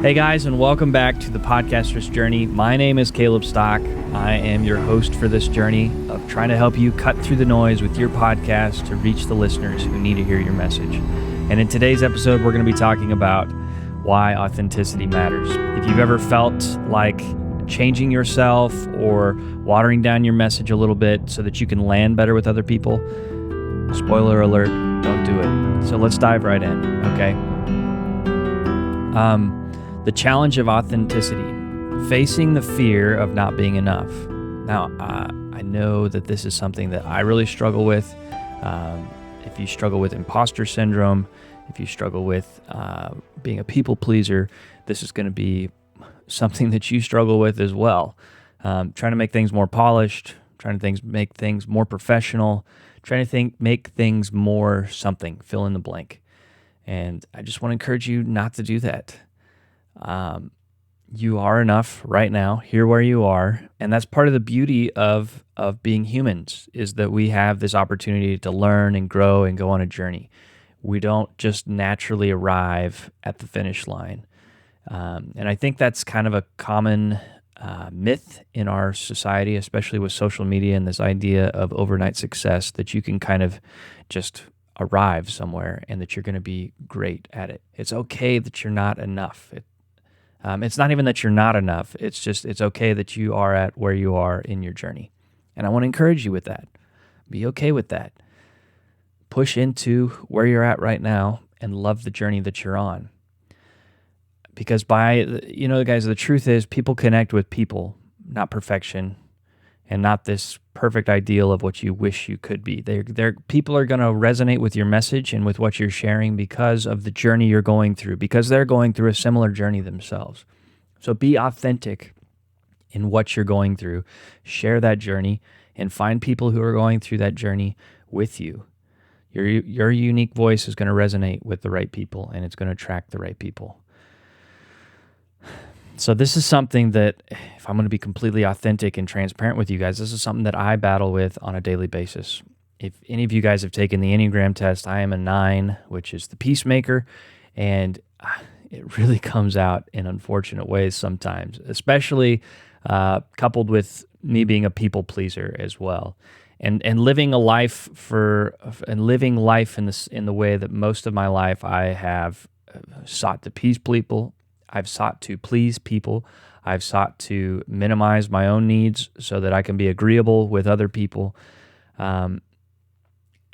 Hey guys, and welcome back to the Podcaster's Journey. My name is Caleb Stock. I am your host for this journey of trying to help you cut through the noise with your podcast to reach the listeners who need to hear your message. And in today's episode, we're going to be talking about why authenticity matters. If you've ever felt like changing yourself or watering down your message a little bit so that you can land better with other people, spoiler alert, don't do it. So let's dive right in, okay? The challenge of authenticity, facing the fear of not being enough. Now, I know that this is something that I really struggle with. If you struggle with imposter syndrome, if you struggle with being a people pleaser, this is going to be something that you struggle with as well. Trying to make things more polished, trying to make things more professional, trying to make things more something, fill in the blank. And I just want to encourage you not to do that. You are enough right now, here where you are, and that's part of the beauty of being humans, is that we have this opportunity to learn and grow and go on a journey. We don't just naturally arrive at the finish line. And I think that's kind of a common myth in our society, especially with social media and this idea of overnight success, that you can kind of just arrive somewhere and that you're going to be great at it. It's okay that you're not enough. It's not even that you're not enough. It's okay that you are at where you are in your journey. And I want to encourage you with that. Be okay with that. Push into where you're at right now and love the journey that you're on. Because guys, the truth is people connect with people, not perfection, and not this perfect ideal of what you wish you could be. People are going to resonate with your message and with what you're sharing because of the journey you're going through, because they're going through a similar journey themselves. So be authentic in what you're going through. Share that journey and find people who are going through that journey with you. Your unique voice is going to resonate with the right people, and it's going to attract the right people. So this is something that, if I'm going to be completely authentic and transparent with you guys, this is something that I battle with on a daily basis. If any of you guys have taken the Enneagram test, I am a 9, which is the peacemaker, and it really comes out in unfortunate ways sometimes, especially coupled with me being a people pleaser as well, and living life in the way that most of my life I have sought to please people. I've sought to please people. I've sought to minimize my own needs so that I can be agreeable with other people. And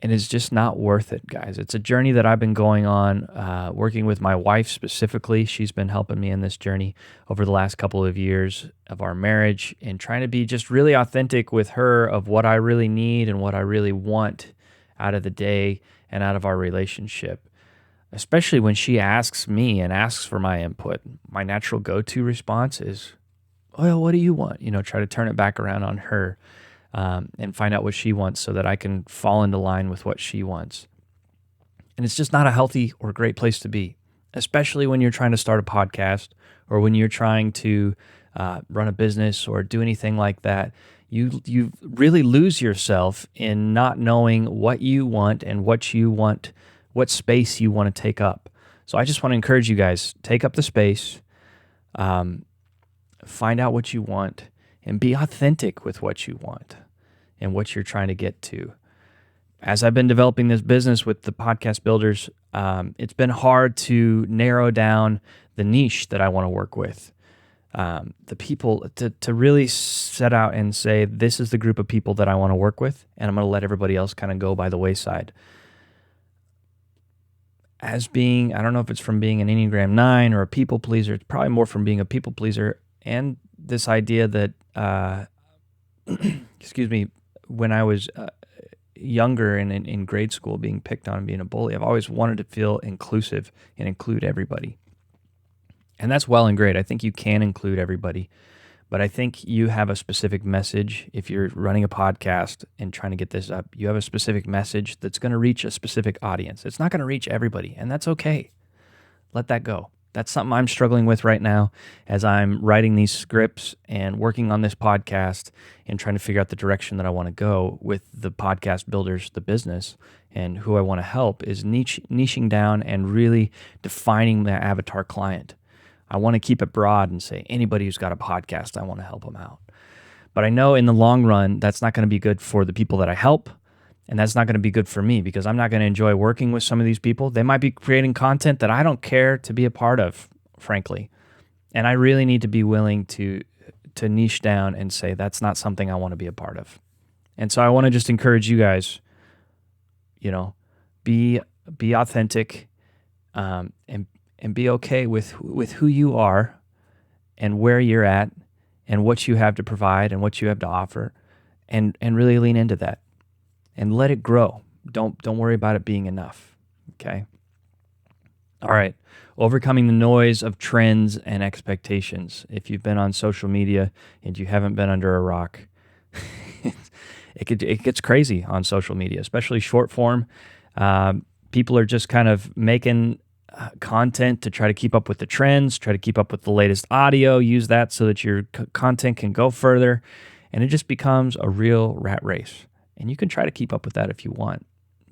it's just not worth it, guys. It's a journey that I've been going on, working with my wife specifically. She's been helping me in this journey over the last couple of years of our marriage, and trying to be just really authentic with her of what I really need and what I really want out of the day and out of our relationship. Especially when she asks me and asks for my input, my natural go-to response is, well, what do you want? Try to turn it back around on her and find out what she wants so that I can fall into line with what she wants. And it's just not a healthy or great place to be, especially when you're trying to start a podcast or when you're trying to run a business or do anything like that. You really lose yourself in not knowing what you want and what you want, what space you want to take up. So I just want to encourage you guys, take up the space, find out what you want, and be authentic with what you want and what you're trying to get to. As I've been developing this business with the podcast builders, it's been hard to narrow down the niche that I want to work with. The people, to really set out and say, this is the group of people that I want to work with, and I'm going to let everybody else kind of go by the wayside. As being, I don't know if it's from being an Enneagram 9 or a people pleaser, it's probably more from being a people pleaser, and this idea that, when I was younger and in grade school, being picked on and being a bully, I've always wanted to feel inclusive and include everybody. And that's well and great. I think you can include everybody. But I think you have a specific message. If you're running a podcast and trying to get this up, you have a specific message that's going to reach a specific audience. It's not going to reach everybody, and that's okay. Let that go. That's something I'm struggling with right now as I'm writing these scripts and working on this podcast and trying to figure out the direction that I want to go with the podcast builders, the business, and who I want to help is niching down and really defining the avatar client. I want to keep it broad and say anybody who's got a podcast, I want to help them out. But I know in the long run, that's not going to be good for the people that I help. And that's not going to be good for me because I'm not going to enjoy working with some of these people. They might be creating content that I don't care to be a part of, frankly. And I really need to be willing to niche down and say that's not something I want to be a part of. And so I want to just encourage you guys, be authentic, and be okay with who you are and where you're at and what you have to provide and what you have to offer, and really lean into that and let it grow. Don't worry about it being enough. Okay. All right. Overcoming the noise of trends and expectations. If you've been on social media and you haven't been under a rock, it gets crazy on social media, especially short form. People are just kind of making content to try to keep up with the trends, try to keep up with the latest audio, use that so that your content can go further. And it just becomes a real rat race. And you can try to keep up with that if you want.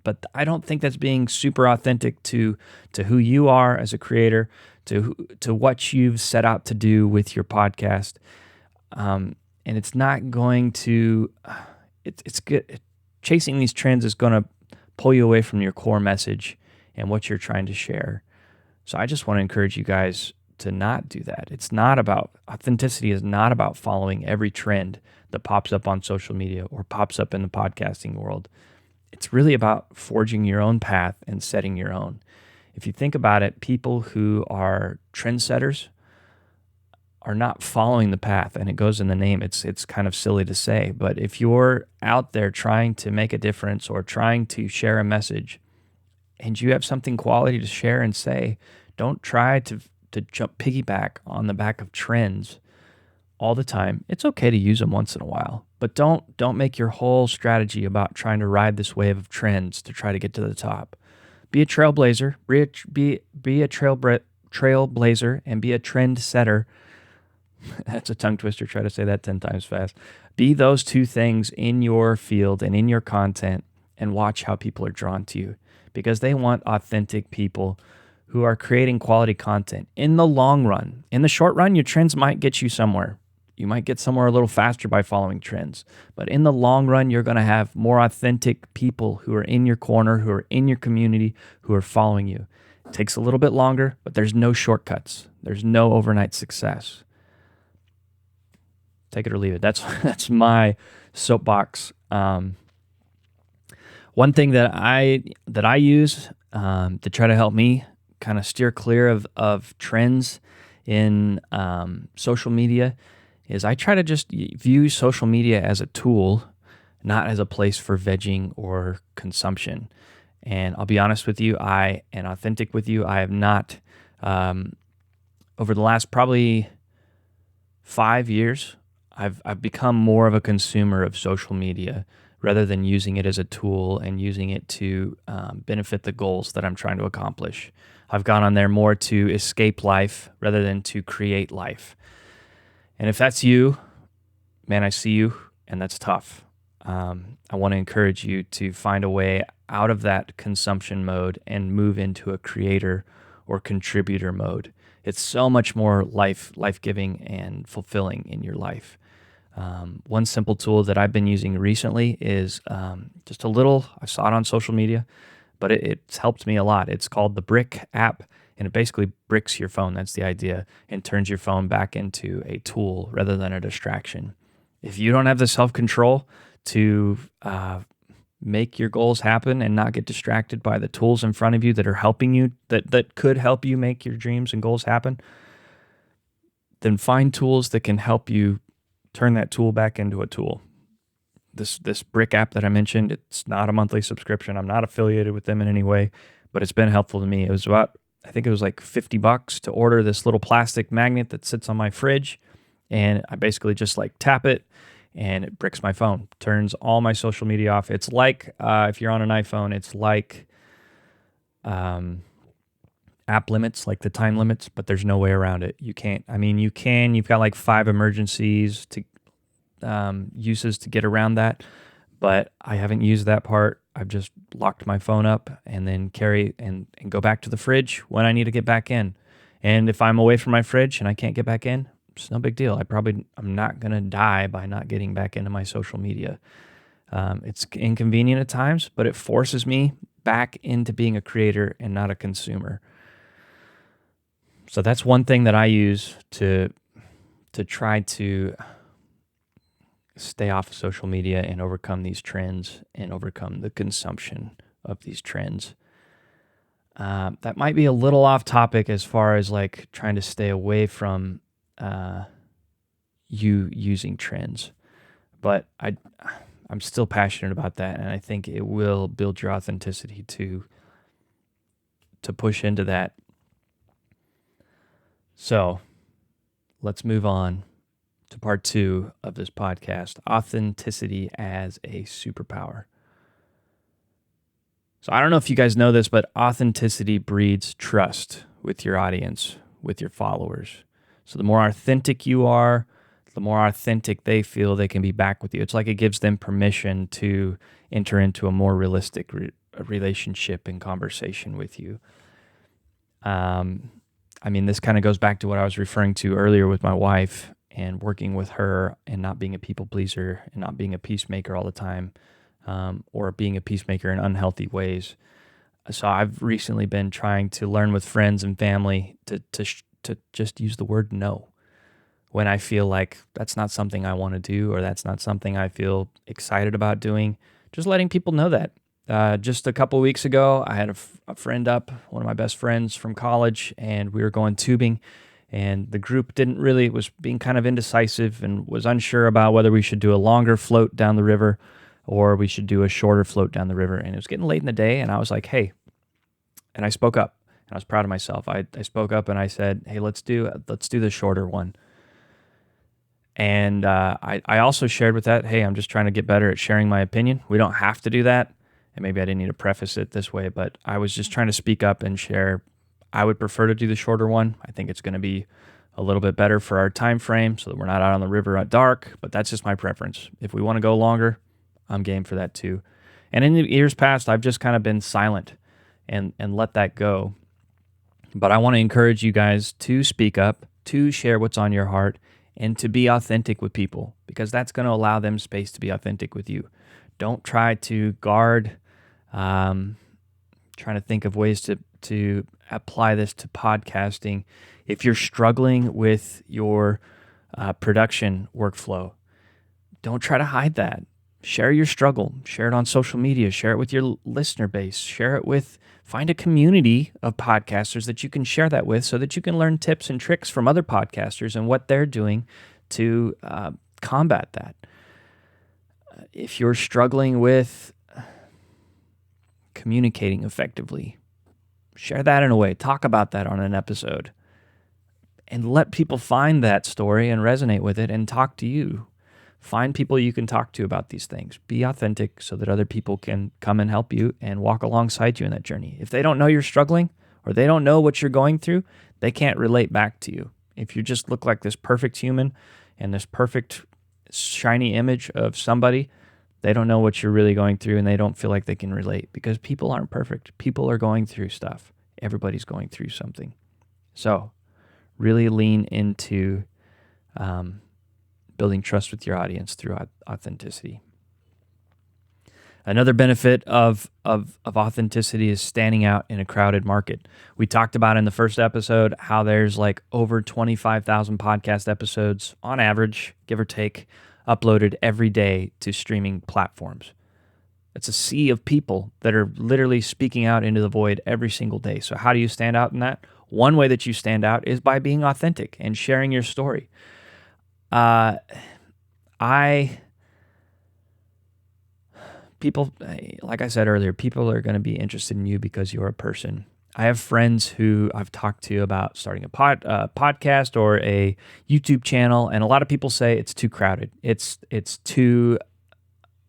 But I don't think that's being super authentic to who you are as a creator, to what you've set out to do with your podcast. And it's not going to, it's good. Chasing these trends is going to pull you away from your core message and what you're trying to share. So I just want to encourage you guys to not do that. It's not about, authenticity is not about following every trend that pops up on social media or pops up in the podcasting world. It's really about forging your own path and setting your own. If you think about it, people who are trendsetters are not following the path, and it goes in the name. It's kind of silly to say, but if you're out there trying to make a difference or trying to share a message and you have something quality to share and say, don't try to jump piggyback on the back of trends all the time. It's okay to use them once in a while, but don't make your whole strategy about trying to ride this wave of trends to try to get to the top. Be a trailblazer, be a trailblazer, and be a trend setter. That's a tongue twister. Try to say that 10 times fast. Be those two things in your field and in your content, and watch how people are drawn to you, because they want authentic people who are creating quality content in the long run. In the short run, your trends might get you somewhere. You might get somewhere a little faster by following trends. But in the long run, you're going to have more authentic people who are in your corner, who are in your community, who are following you. It takes a little bit longer, but there's no shortcuts. There's no overnight success. Take it or leave it. That's my soapbox. One thing that I use to try to help me kind of steer clear of trends in social media is I try to just view social media as a tool, not as a place for vegging or consumption. And I'll be honest with you, and authentic with you, I have not, over the last probably 5 years, I've become more of a consumer of social media rather than using it as a tool and using it to benefit the goals that I'm trying to accomplish. I've gone on there more to escape life rather than to create life. And if that's you, man, I see you, and that's tough. I want to encourage you to find a way out of that consumption mode and move into a creator or contributor mode. It's so much more life-giving and fulfilling in your life. One simple tool that I've been using recently is just a little, I saw it on social media, but it's helped me a lot. It's called the Brick app, and it basically bricks your phone. That's the idea, and turns your phone back into a tool rather than a distraction. If you don't have the self-control to make your goals happen and not get distracted by the tools in front of you that are helping you, that could help you make your dreams and goals happen, then find tools that can help you turn that tool back into a tool. This Brick app that I mentioned, it's not a monthly subscription. I'm not affiliated with them in any way, but it's been helpful to me. It was I think it was like $50 to order this little plastic magnet that sits on my fridge, and I basically just like tap it and it bricks my phone, turns all my social media off. It's like, if you're on an iPhone, it's like app limits, like the time limits, but there's no way around it. You can, you've got like 5 emergencies to uses to get around that, but I haven't used that part. I've just locked my phone up and then carry and go back to the fridge when I need to get back in. And if I'm away from my fridge and I can't get back in, it's no big deal. I'm not going to die by not getting back into my social media. It's inconvenient at times, but it forces me back into being a creator and not a consumer. So that's one thing that I use to try to stay off of social media and overcome these trends and overcome the consumption of these trends. That might be a little off topic as far as like trying to stay away from you using trends, but I'm still passionate about that, and I think it will build your authenticity to push into that. So let's move on to part 2 of this podcast, authenticity as a superpower. So I don't know if you guys know this, but authenticity breeds trust with your audience, with your followers. So the more authentic you are, the more authentic they feel they can be back with you. It's like it gives them permission to enter into a more realistic relationship and conversation with you. I mean, this kind of goes back to what I was referring to earlier with my wife and working with her and not being a people pleaser and not being a peacemaker all the time, or being a peacemaker in unhealthy ways. So I've recently been trying to learn with friends and family to just use the word no when I feel like that's not something I want to do, or that's not something I feel excited about doing. Just letting people know that. Just a couple weeks ago, I had a friend up, one of my best friends from college, and we were going tubing, and the group was being kind of indecisive and was unsure about whether we should do a longer float down the river or we should do a shorter float down the river. And it was getting late in the day, and I was like, hey, and I spoke up, and I was proud of myself. I spoke up and I said, hey, let's do the shorter one. And I also shared with that, hey, I'm just trying to get better at sharing my opinion. We don't have to do that. And maybe I didn't need to preface it this way, but I was just trying to speak up and share. I would prefer to do the shorter one. I think it's going to be a little bit better for our time frame so that we're not out on the river at dark, but that's just my preference. If we want to go longer, I'm game for that too. And in the years past, I've just kind of been silent and let that go. But I want to encourage you guys to speak up, to share what's on your heart, and to be authentic with people, because that's going to allow them space to be authentic with you. Don't try to guard. Trying to think of ways to apply this to podcasting. If you're struggling with your production workflow, don't try to hide that. Share your struggle. Share it on social media. Share it with your listener base. Find a community of podcasters that you can share that with so that you can learn tips and tricks from other podcasters and what they're doing to combat that. If you're struggling with communicating effectively, share that in a way. Talk about that on an episode. And let people find that story and resonate with it and talk to you. Find people you can talk to about these things. Be authentic so that other people can come and help you and walk alongside you in that journey. If they don't know you're struggling or they don't know what you're going through, they can't relate back to you. If you just look like this perfect human and this perfect shiny image of somebody, they don't know what you're really going through and they don't feel like they can relate, because people aren't perfect. People are going through stuff. Everybody's going through something. So really lean into building trust with your audience through authenticity. Another benefit of authenticity is standing out in a crowded market. We talked about in the first episode how there's like over 25,000 podcast episodes on average, give or take, uploaded every day to streaming platforms. It's a sea of people that are literally speaking out into the void every single day. So how do you stand out in that? One way that you stand out is by being authentic and sharing your story. People, like I said earlier, people are going to be interested in you because you're a person. I have friends who I've talked to about starting a podcast or a YouTube channel, and a lot of people say it's too crowded. It's too,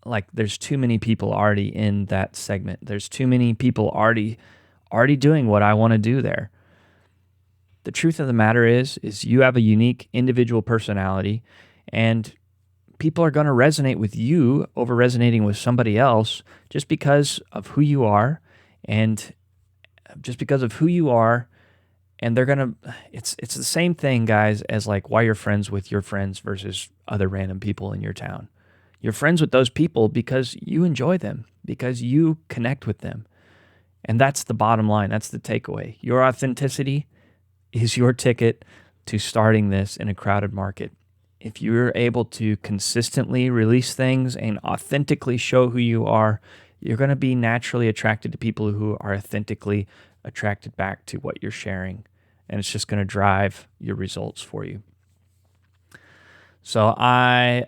like, there's too many people already in that segment. There's too many people already doing what I want to do there. The truth of the matter is you have a unique individual personality, and people are going to resonate with you over resonating with somebody else just because of who you are, and just because of who you are and they're gonna. It's the same thing, guys, as like why you're friends with your friends versus other random people in your town. You're friends with those people because you enjoy them, because you connect with them. And that's the bottom line. That's the takeaway. Your authenticity is your ticket to starting this in a crowded market. If you're able to consistently release things and authentically show who you are, you're going to be naturally attracted to people who are authentically attracted back to what you're sharing. And it's just going to drive your results for you. So I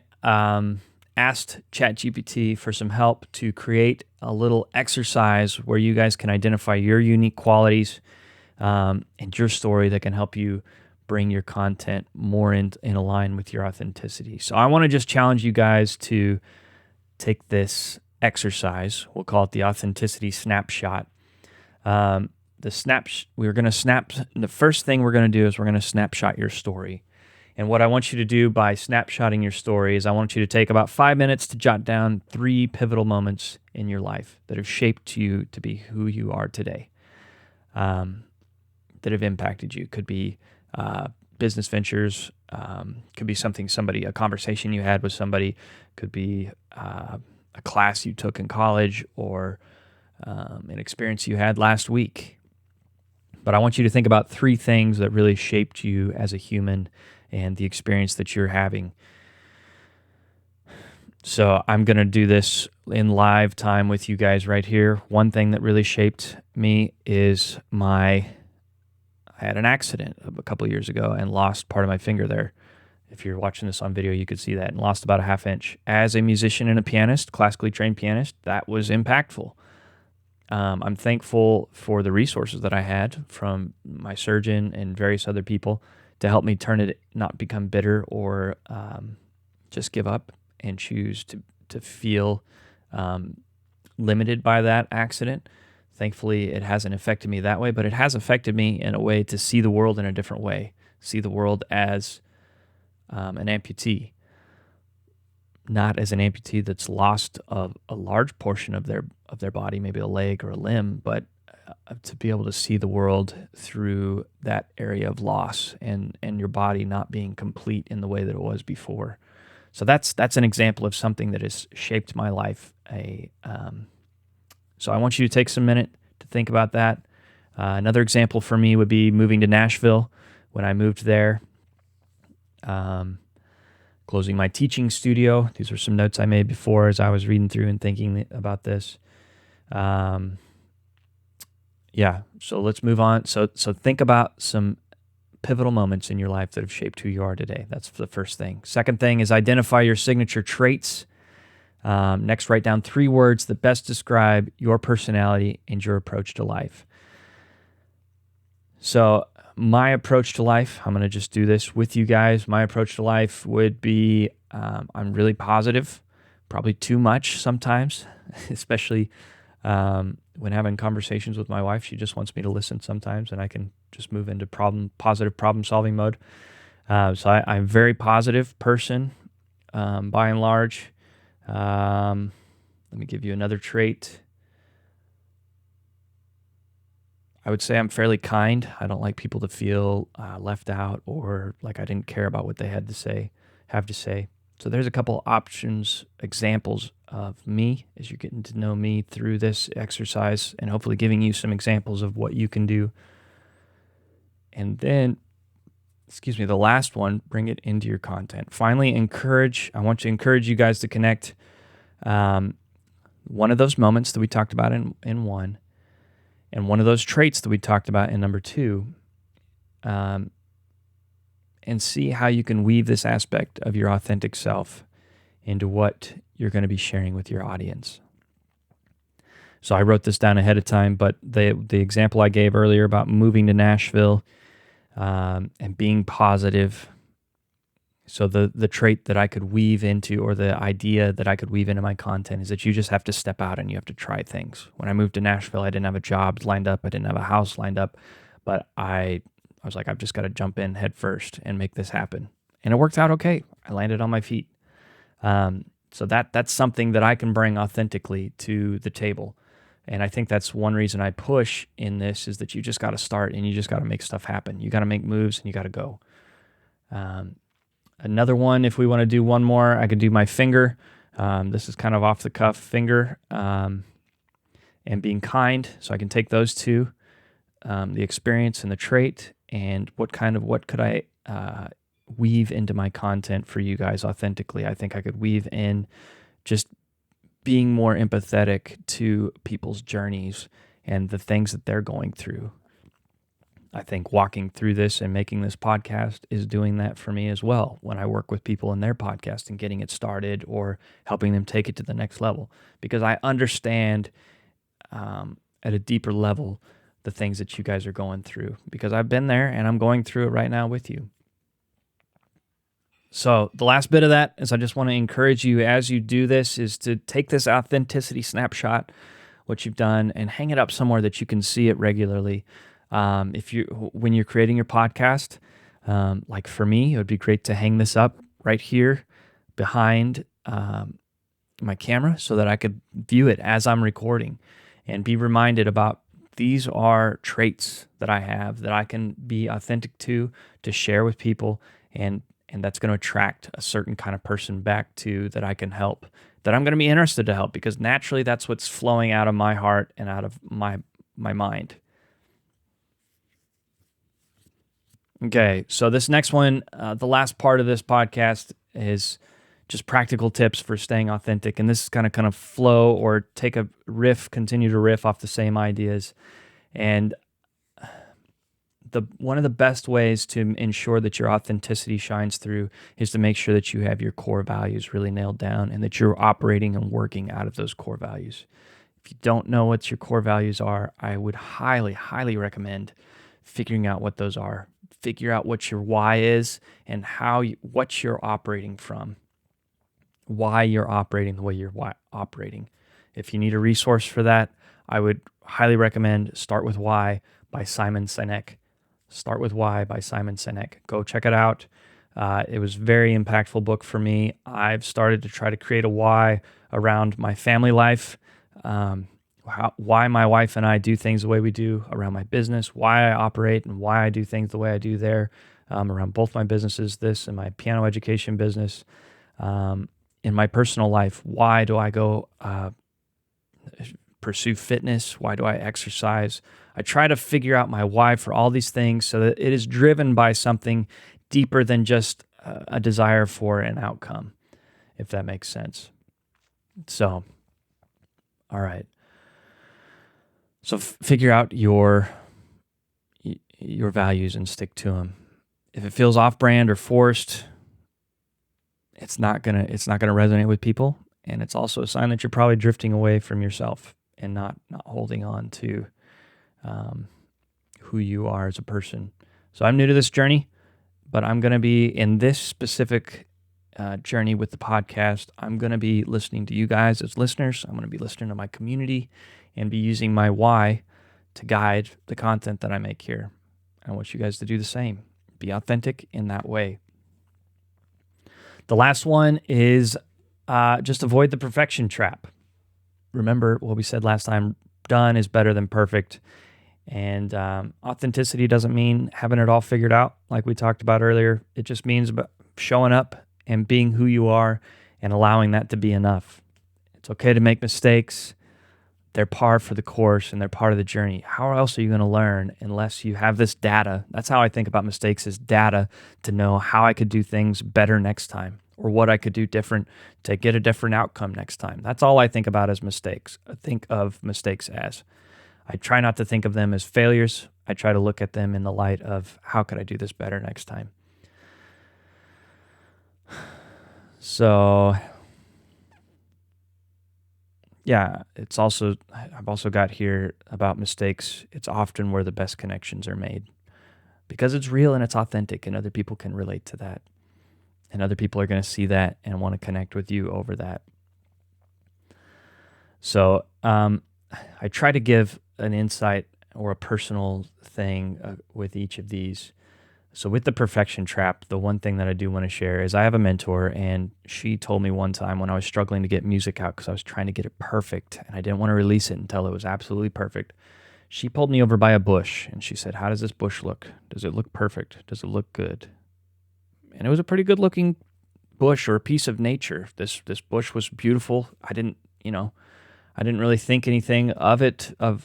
asked ChatGPT for some help to create a little exercise where you guys can identify your unique qualities and your story that can help you bring your content more in line with your authenticity. So I want to just challenge you guys to take this exercise. We'll call it the authenticity snapshot. The first thing we're going to do is we're going to snapshot your story. And what I want you to do by snapshotting your story is I want you to take about 5 minutes to jot down 3 pivotal moments in your life that have shaped you to be who you are today, that have impacted you. Could be business ventures, could be a conversation you had with somebody, could be a class you took in college, or an experience you had last week. But I want you to think about 3 things that really shaped you as a human and the experience that you're having. So I'm going to do this in live time with you guys right here. One thing that really shaped me is I had an accident a couple years ago and lost part of my finger there. If you're watching this on video, you could see that, and lost about a half inch. As a musician and a pianist, classically trained pianist, that was impactful. I'm thankful for the resources that I had from my surgeon and various other people to help me not become bitter or just give up and choose to feel limited by that accident. Thankfully, it hasn't affected me that way, but it has affected me in a way to see the world in a different way, see the world as an amputee, not as an amputee that's lost a large portion of their body, maybe a leg or a limb, but to be able to see the world through that area of loss and your body not being complete in the way that it was before. So that's an example of something that has shaped my life. So I want you to take some minute to think about that. Another example for me would be moving to Nashville. When I moved there, closing my teaching studio. These are some notes I made before as I was reading through and thinking about this. So let's move on. So think about some pivotal moments in your life that have shaped who you are today. That's the first thing. Second thing is identify your signature traits. Next, write down 3 words that best describe your personality and your approach to life. So my approach to life, I'm going to just do this with you guys. My approach to life would be I'm really positive, probably too much sometimes, especially when having conversations with my wife. She just wants me to listen sometimes, and I can just move into positive problem-solving mode. So I'm a very positive person by and large. Let me give you another trait. I would say I'm fairly kind. I don't like people to feel left out or like I didn't care about what they have to say. So there's a couple examples of me as you're getting to know me through this exercise, and hopefully giving you some examples of what you can do. And then, the last one, bring it into your content. Finally, I want to encourage you guys to connect one of those moments that we talked about in 1, and one of those traits that we talked about in number 2, and see how you can weave this aspect of your authentic self into what you're going to be sharing with your audience. So I wrote this down ahead of time, but the example I gave earlier about moving to Nashville and being positive. So the trait that I could weave into, or the idea that I could weave into my content, is that you just have to step out and you have to try things. When I moved to Nashville, I didn't have a job lined up. I didn't have a house lined up, but I was like, I've just got to jump in head first and make this happen. And it worked out okay. I landed on my feet. So that's something that I can bring authentically to the table. And I think that's one reason I push in this, is that you just got to start and you just got to make stuff happen. You got to make moves and you got to go. Another one, if we want to do one more, I could do my finger. This is kind of off the cuff, finger, and being kind. So I can take those two, the experience and the trait, and what could I weave into my content for you guys authentically. I think I could weave in just being more empathetic to people's journeys and the things that they're going through. I think walking through this and making this podcast is doing that for me as well, when I work with people in their podcast and getting it started or helping them take it to the next level, because I understand at a deeper level the things that you guys are going through, because I've been there and I'm going through it right now with you. So the last bit of that is I just want to encourage you, as you do this, is to take this authenticity snapshot, what you've done, and hang it up somewhere that you can see it regularly. When you're creating your podcast, like for me, it would be great to hang this up right here behind my camera so that I could view it as I'm recording and be reminded about these are traits that I have that I can be authentic to share with people, and that's going to attract a certain kind of person back to that I can help, that I'm going to be interested to help, because naturally that's what's flowing out of my heart and out of my mind. Okay, so this next one, the last part of this podcast, is just practical tips for staying authentic. And this is kind of flow or take a riff, continue to riff off the same ideas. And one of the best ways to ensure that your authenticity shines through is to make sure that you have your core values really nailed down and that you're operating and working out of those core values. If you don't know what your core values are, I would highly, highly recommend figuring out what those are. Figure out what your why is and what you're operating from. Why you're operating the way you're operating. If you need a resource for that, I would highly recommend Start With Why by Simon Sinek. Start With Why by Simon Sinek. Go check it out. It was a very impactful book for me. I've started to try to create a why around my family life, why my wife and I do things the way we do, around my business, why I operate and why I do things the way I do there, around both my businesses, this and my piano education business. In my personal life, why do I go pursue fitness? Why do I exercise? I try to figure out my why for all these things so that it is driven by something deeper than just a desire for an outcome, if that makes sense. So, all right. So figure out your values and stick to them. If it feels off-brand or forced, it's not gonna resonate with people, and it's also a sign that you're probably drifting away from yourself and not holding on to who you are as a person. So I'm new to this journey, but I'm going to be in this specific journey with the podcast. I'm going to be listening to you guys as listeners. I'm going to be listening to my community and be using my why to guide the content that I make here. I want you guys to do the same. Be authentic in that way. The last one is just avoid the perfection trap. Remember what we said last time, done is better than perfect. And authenticity doesn't mean having it all figured out like we talked about earlier. It just means about showing up and being who you are and allowing that to be enough. It's okay to make mistakes. They're par for the course and they're part of the journey. How else are you going to learn unless you have this data? That's how I think about mistakes, is data to know how I could do things better next time or what I could do different to get a different outcome next time. That's all I think about as mistakes. I think of mistakes as. I try not to think of them as failures. I try to look at them in the light of how could I do this better next time. So yeah, I've also got here about mistakes. It's often where the best connections are made because it's real and it's authentic and other people can relate to that. And other people are going to see that and want to connect with you over that. So I try to give an insight or a personal thing with each of these. So with the perfection trap, the one thing that I do want to share is I have a mentor, and she told me one time when I was struggling to get music out because I was trying to get it perfect and I didn't want to release it until it was absolutely perfect. She pulled me over by a bush and she said, "How does this bush look? Does it look perfect? Does it look good?" And it was a pretty good looking bush, or a piece of nature. This bush was beautiful. I didn't really think anything of it. I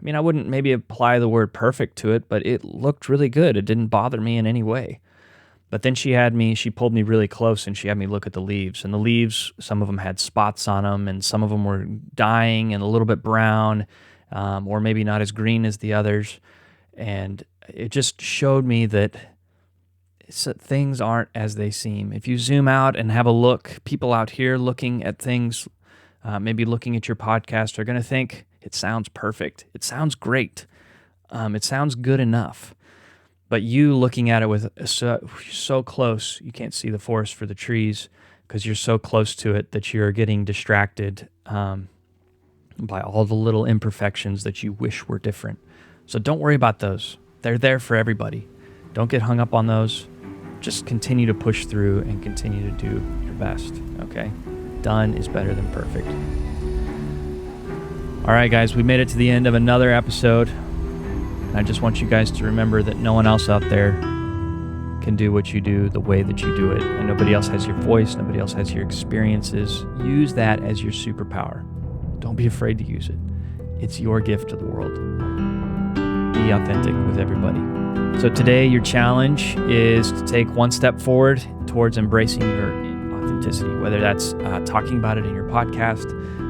wouldn't maybe apply the word perfect to it, but it looked really good. It didn't bother me in any way. But then she pulled me really close and she had me look at the leaves. And the leaves, some of them had spots on them and some of them were dying and a little bit brown, or maybe not as green as the others. And it just showed me that things aren't as they seem. If you zoom out and have a look, people out here looking at things, maybe looking at your podcast, are going to think, it sounds perfect. It sounds great. It sounds good enough. But you looking at it with so close, you can't see the forest for the trees because you're so close to it that you're getting distracted by all the little imperfections that you wish were different. So don't worry about those. They're there for everybody. Don't get hung up on those. Just continue to push through and continue to do your best, okay? Done is better than perfect. All right, guys, we made it to the end of another episode. I just want you guys to remember that no one else out there can do what you do the way that you do it. And nobody else has your voice. Nobody else has your experiences. Use that as your superpower. Don't be afraid to use it. It's your gift to the world. Be authentic with everybody. So today, your challenge is to take one step forward towards embracing your authenticity, whether that's talking about it in your podcast,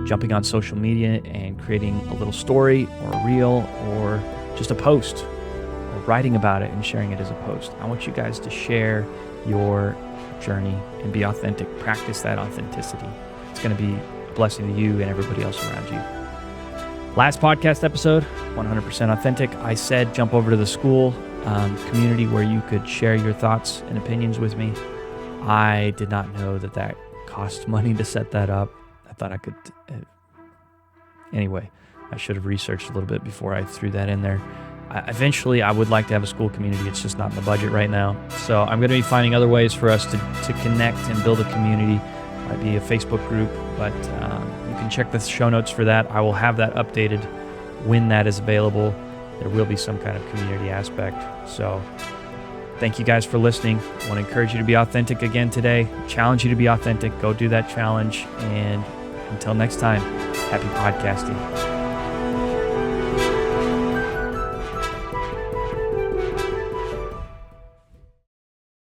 jumping on social media and creating a little story or a reel or just a post, or writing about it and sharing it as a post. I want you guys to share your journey and be authentic. Practice that authenticity. It's going to be a blessing to you and everybody else around you. Last podcast episode, 100% authentic. I said jump over to the school community where you could share your thoughts and opinions with me. I did not know that cost money to set that up. I thought I could... Anyway, I should have researched a little bit before I threw that in there. Eventually, I would like to have a school community. It's just not in the budget right now. So I'm going to be finding other ways for us to connect and build a community. Might be a Facebook group, but you can check the show notes for that. I will have that updated when that is available. There will be some kind of community aspect. So thank you guys for listening. I want to encourage you to be authentic again today. Challenge you to be authentic. Go do that challenge. And until next time, happy podcasting.